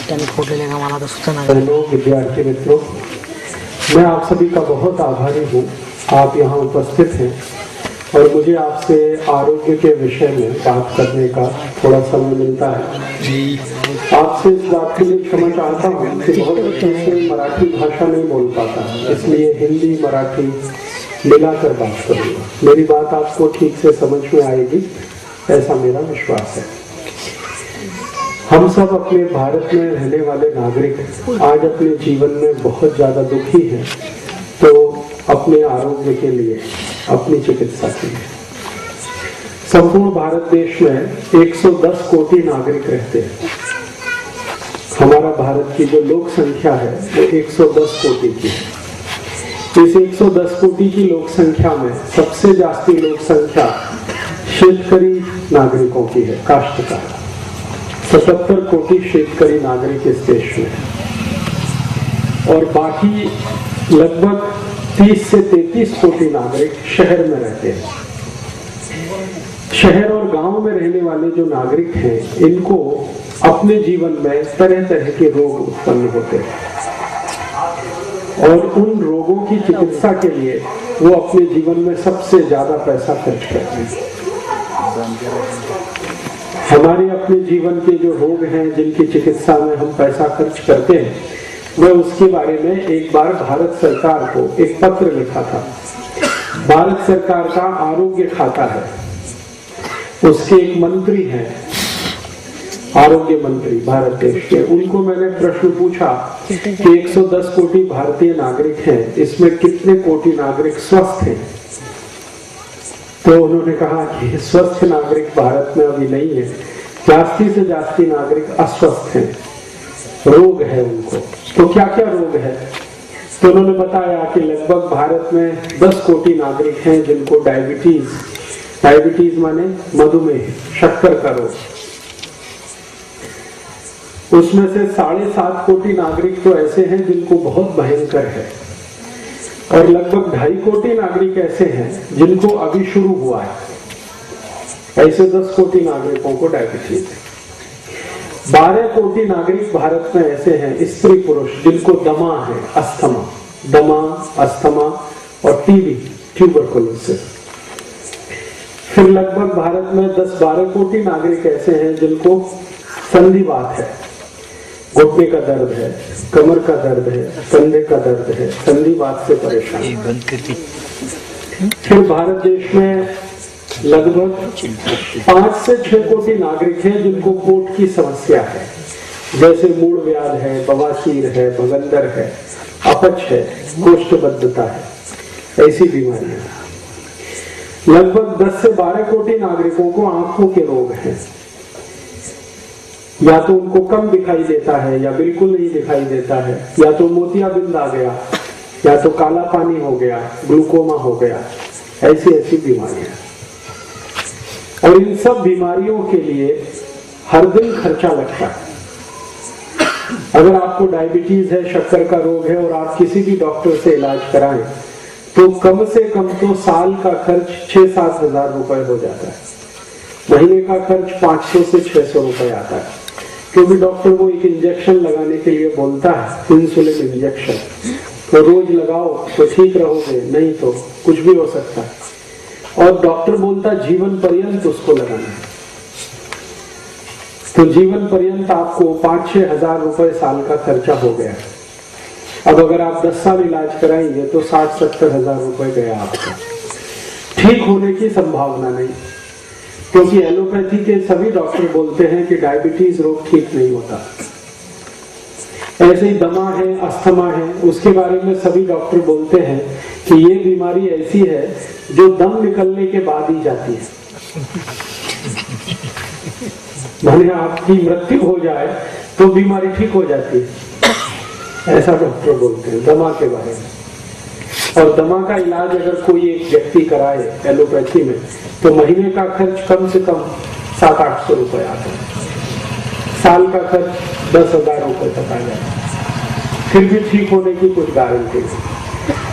Hello विद्यार्थी मित्रों, मैं आप सभी का बहुत आभारी हूँ। आप यहाँ उपस्थित हैं और मुझे आपसे आरोग्य के विषय में बात करने का थोड़ा समय मिलता है। आपसे इस बात के लिए क्षमा चाहता हूँ कि बहुत अच्छे से मराठी भाषा नहीं बोल पाता, इसलिए हिंदी मराठी मिलाकर बात करूँगा। मेरी बात आपको ठीक से समझ में आएगी, ऐसा मेरा विश्वास है। हम सब अपने भारत में रहने वाले नागरिक आज अपने जीवन में बहुत ज्यादा दुखी हैं, तो अपने आरोग्य के लिए, अपनी चिकित्सा के लिए। संपूर्ण भारत देश में 110 कोटि नागरिक रहते हैं। हमारा भारत की जो लोक संख्या है वो 110 कोटि की है। इस 110 कोटि की लोक संख्या में सबसे जास्ती लोक संख्या शेतकरी नागरिकों की है, काश्तकार। 77 कोटि शेतकरी नागरिक इस देश में और बाकी लगभग 30 से 33 कोटि नागरिक शहर में रहते हैं। शहर और गांव में रहने वाले जो नागरिक हैं, इनको अपने जीवन में तरह तरह के रोग उत्पन्न होते हैं और उन रोगों की चिकित्सा के लिए वो अपने जीवन में सबसे ज्यादा पैसा खर्च करते हैं। हमारे अपने जीवन के जो रोग हैं, जिनकी चिकित्सा में हम पैसा खर्च करते हैं, मैं उसके बारे में एक बार भारत सरकार को एक पत्र लिखा था। भारत सरकार का आरोग्य खाता है, उसके एक मंत्री हैं, आरोग्य मंत्री भारत देश के। उनको मैंने प्रश्न पूछा कि 110 कोटि भारतीय नागरिक हैं, इसमें कितने कोटि नागरिक स्वस्थ हैं? तो उन्होंने कहा कि स्वस्थ नागरिक भारत में अभी नहीं है, जास्ती से जास्ती नागरिक अस्वस्थ हैं, रोग है उनको। तो क्या क्या रोग है? तो उन्होंने बताया कि लगभग भारत में 10 कोटि नागरिक हैं जिनको डायबिटीज माने मधुमेह, शक्कर का रोग। उसमें से 7.5 कोटि नागरिक तो ऐसे हैं जिनको बहुत भयंकर है और लगभग 2.5 कोटि नागरिक ऐसे हैं जिनको अभी शुरू हुआ है। ऐसे 10 कोटि नागरिकों को डायबिटीज है। 12 कोटि नागरिक भारत में ऐसे हैं, स्त्री पुरुष, जिनको दमा है, अस्थमा और टीबी, ट्यूबरकुलोसिस। फिर लगभग भारत में 10-12 कोटि नागरिक ऐसे हैं जिनको संधिवात है, घुटने का दर्द है, कमर का दर्द है, कंधे का दर्द है, संधिवात से परेशान। फिर भारत देश में लगभग 5 से 6 कोटि नागरिक हैं जिनको पेट की समस्या है, जैसे मूल व्याध है, बवासीर है, भगंदर है, अपच है, कोष्ठबद्धता है, ऐसी बीमारियां। लगभग 10 से 12 कोटि नागरिकों को आंखों के रोग हैं, या तो उनको कम दिखाई देता है या बिल्कुल नहीं दिखाई देता है, या तो मोतियाबिंद आ गया, या तो काला पानी हो गया, ग्लूकोमा हो गया, ऐसी बीमारियां। और इन सब बीमारियों के लिए हर दिन खर्चा लगता है। अगर आपको डायबिटीज है, शक्कर का रोग है और आप किसी भी डॉक्टर से इलाज कराएं तो कम से कम तो साल का खर्च 6-7 हजार रुपए हो जाता है। महीने का खर्च 500 से 600 रुपए आता है, क्योंकि डॉक्टर वो एक इंजेक्शन लगाने के लिए बोलता है, इंसुलिन इंजेक्शन। तो रोज लगाओ तो ठीक रहोगे, नहीं तो कुछ भी हो सकता है। और डॉक्टर बोलता जीवन पर्यंत उसको लगाना है। तो जीवन पर्यंत आपको 5-6 हजार रुपए साल का खर्चा हो गया। अब अगर आप 10 साल इलाज कराएंगे तो 60-70 हजार रुपए गया आपका। ठीक होने की संभावना नहीं, क्योंकि एलोपैथी के सभी डॉक्टर बोलते हैं कि डायबिटीज रोग ठीक नहीं होता। ऐसे ही दमा है, अस्थमा है, उसके बारे में सभी डॉक्टर बोलते हैं कि ये बीमारी ऐसी है जो दम निकलने के बाद ही जाती है। माने आपकी मृत्यु हो जाए तो बीमारी ठीक हो जाती है, ऐसा डॉक्टर बोलते हैं दमा के बारे में। और दमा का इलाज अगर कोई एक व्यक्ति कराए एलोपैथी में तो महीने का खर्च कम से कम 700-800 रुपए आता है, साल का खर्च 10,000 रुपए तक आ जाता है। फिर भी ठीक होने की कुछ गारंटी नहीं।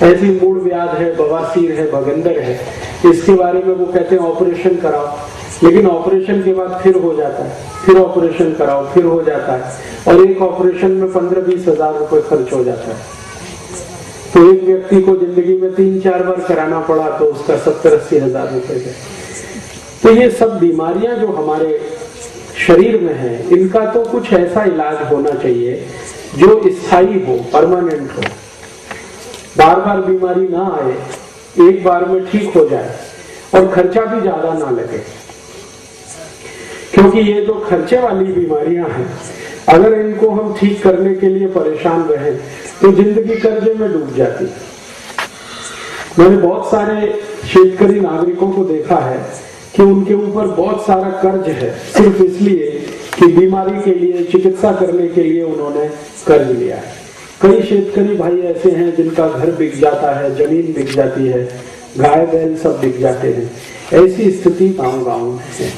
ऐसी मूल व्याध है, बवासीर है, भगंदर है, इसके बारे में वो कहते हैं ऑपरेशन कराओ, लेकिन ऑपरेशन के बाद फिर हो जाता है, फिर ऑपरेशन कराओ, फिर हो जाता है, और एक ऑपरेशन में 15-20 हजार रुपए खर्च हो जाता है। तो एक व्यक्ति को जिंदगी में 3-4 बार कराना पड़ा तो उसका 70-80 हजार रुपए गए। तो ये सब बीमारियां जो हमारे शरीर में है, इनका तो कुछ ऐसा इलाज होना चाहिए जो स्थायी हो, परमानेंट हो, बार बार बीमारी ना आए, एक बार में ठीक हो जाए और खर्चा भी ज्यादा ना लगे। क्योंकि ये जो खर्चे वाली बीमारियां हैं, अगर इनको हम ठीक करने के लिए परेशान रहे तो जिंदगी कर्जे में डूब जाती है। मैंने बहुत सारे शेतकरी नागरिकों को देखा है कि उनके ऊपर बहुत सारा कर्ज है, सिर्फ इसलिए कि बीमारी के लिए, चिकित्सा करने के लिए उन्होंने कर्ज लिया है। कई शेतकरी भाई ऐसे हैं जिनका घर बिक जाता है, जमीन बिक जाती है, गाय बैल सब बिक जाते हैं। ऐसी स्थिति गांव-गांव में है।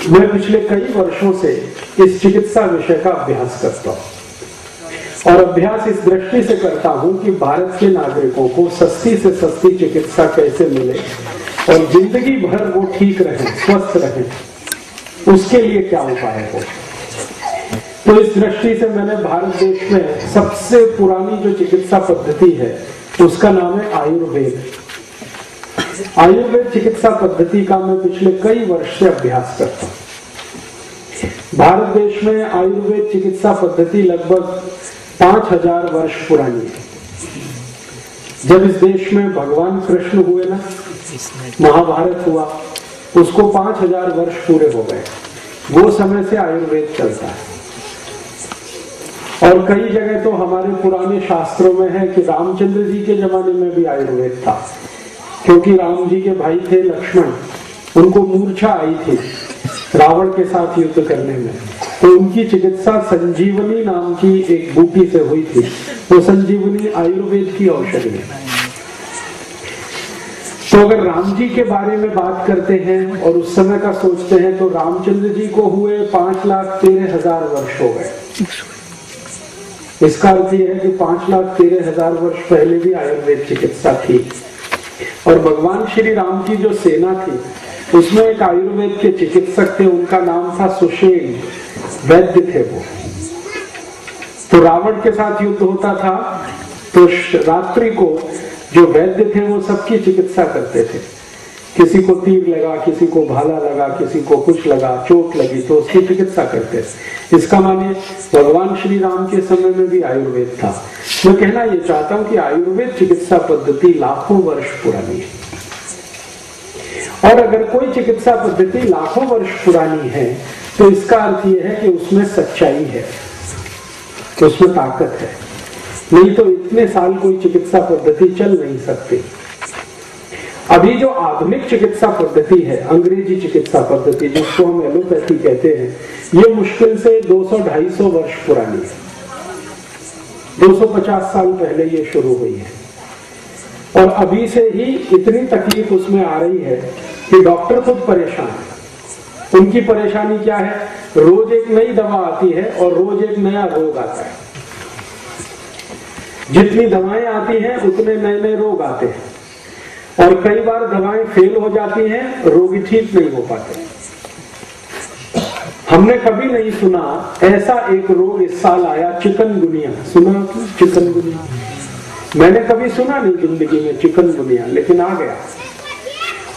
मैं पिछले कई वर्षों से इस चिकित्सा विषय का अभ्यास करता हूं, और अभ्यास इस दृष्टि से करता हूं कि भारत के नागरिकों को सस्ती से सस्ती चिकित्सा कैसे मिले और जिंदगी भर वो ठीक रहे, स्वस्थ रहे, उसके लिए क्या उपाय हो। तो इस दृष्टि से मैंने भारत देश में सबसे पुरानी जो चिकित्सा पद्धति है उसका नाम है आयुर्वेद। आयुर्वेद चिकित्सा पद्धति का मैं पिछले कई वर्ष से अभ्यास करता हूं। भारत देश में आयुर्वेद चिकित्सा पद्धति लगभग 5000 वर्ष पुरानी है। जब इस देश में भगवान कृष्ण हुए ना, महाभारत हुआ, उसको 5000 वर्ष पूरे हो गए। वो समय से आयुर्वेद चलता है। और कई जगह तो हमारे पुराने शास्त्रों में है कि रामचंद्र जी के जमाने में भी आयुर्वेद था, क्योंकि राम जी के भाई थे लक्ष्मण, उनको मूर्छा आई थी रावण के साथ युद्ध करने में, तो उनकी चिकित्सा संजीवनी नाम की एक बूटी से हुई थी। वो संजीवनी आयुर्वेद की औषधि है। तो अगर राम जी के बारे में बात करते हैं और उस समय का सोचते हैं तो रामचंद्र जी को हुए 5,13,000 वर्ष हो गए। इसका अर्थ यह है कि 5,13,000 वर्ष पहले भी आयुर्वेद चिकित्सा थी। और भगवान श्री राम की जो सेना थी उसमें एक आयुर्वेद के चिकित्सक थे, उनका नाम था सुषेण, वैद्य थे वो। तो रावण के साथ युद्ध होता था तो रात्रि को जो वैद्य थे वो सबकी चिकित्सा करते थे। किसी को तीर लगा, किसी को भाला लगा, किसी को कुछ लगा, चोट लगी तो उसकी चिकित्सा करते थे। इसका माने भगवान श्री राम के समय में भी आयुर्वेद था। मैं कहना ये चाहता हूं कि आयुर्वेद चिकित्सा पद्धति लाखों वर्ष पुरानी है। और अगर कोई चिकित्सा पद्धति लाखों वर्ष पुरानी है तो इसका अर्थ यह है कि उसमें सच्चाई है, उसमें ताकत है। नहीं तो इतने साल कोई चिकित्सा पद्धति चल नहीं सकती। अभी जो आधुनिक चिकित्सा पद्धति है, अंग्रेजी चिकित्सा पद्धति जिसको हम एलोपैथी कहते हैं, ये मुश्किल से 200-250 वर्ष पुरानी है। 250 साल पहले ये शुरू हुई है। और अभी से ही इतनी तकलीफ उसमें आ रही है कि डॉक्टर खुद परेशान है। उनकी परेशानी क्या है? रोज एक नई दवा आती है और रोज एक नया रोग आता है। जितनी दवाएं आती हैं उतने नए नए रोग आते हैं, और कई बार दवाएं फेल हो जाती हैं, रोगी ठीक नहीं हो पाते। हमने कभी नहीं सुना ऐसा एक रोग इस साल आया, चिकनगुनिया। सुना चिकनगुनिया? मैंने कभी सुना नहीं जिंदगी में चिकनगुनिया, लेकिन आ गया।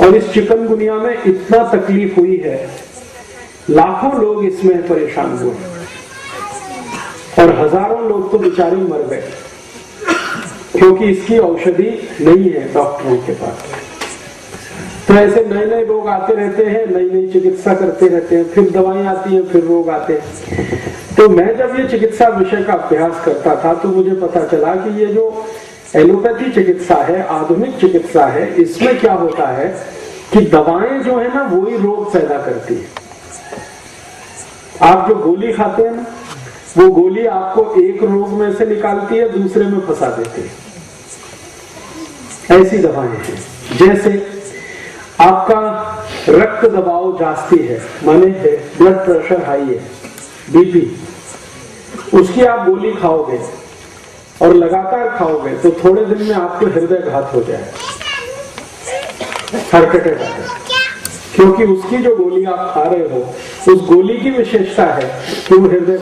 और इस चिकनगुनिया में इतना तकलीफ हुई है, लाखों लोग इसमें परेशान हुए और हजारों लोग तो बेचारे मर गए, क्योंकि इसकी औषधि नहीं है डॉक्टरों के पास। तो ऐसे नए नए रोग आते रहते हैं, नई नई चिकित्सा करते रहते हैं, फिर दवाएं आती हैं, फिर रोग आते हैं। तो मैं जब ये चिकित्सा विषय का अभ्यास करता था तो मुझे पता चला कि ये जो एलोपैथी चिकित्सा है, आधुनिक चिकित्सा है, इसमें क्या होता है कि दवाएं जो है ना वही रोग पैदा करती है। आप जो गोली खाते हैं ना, वो गोली आपको एक रोग में से निकालती है, दूसरे में फंसा देती है। ऐसी दवाएं हैं। जैसे आपका रक्त दबाव जास्ती है, माने ब्लड प्रेशर हाई है, बीपी, उसकी आप गोली खाओगे और लगातार खाओगे तो थोड़े दिन में आपको हृदय घात हो जाएगा, हार्ट अटैक आ जाएगा। क्योंकि उसकी जो गोली आप खा रहे हो उस गोली की विशेषता है कि वो हृदय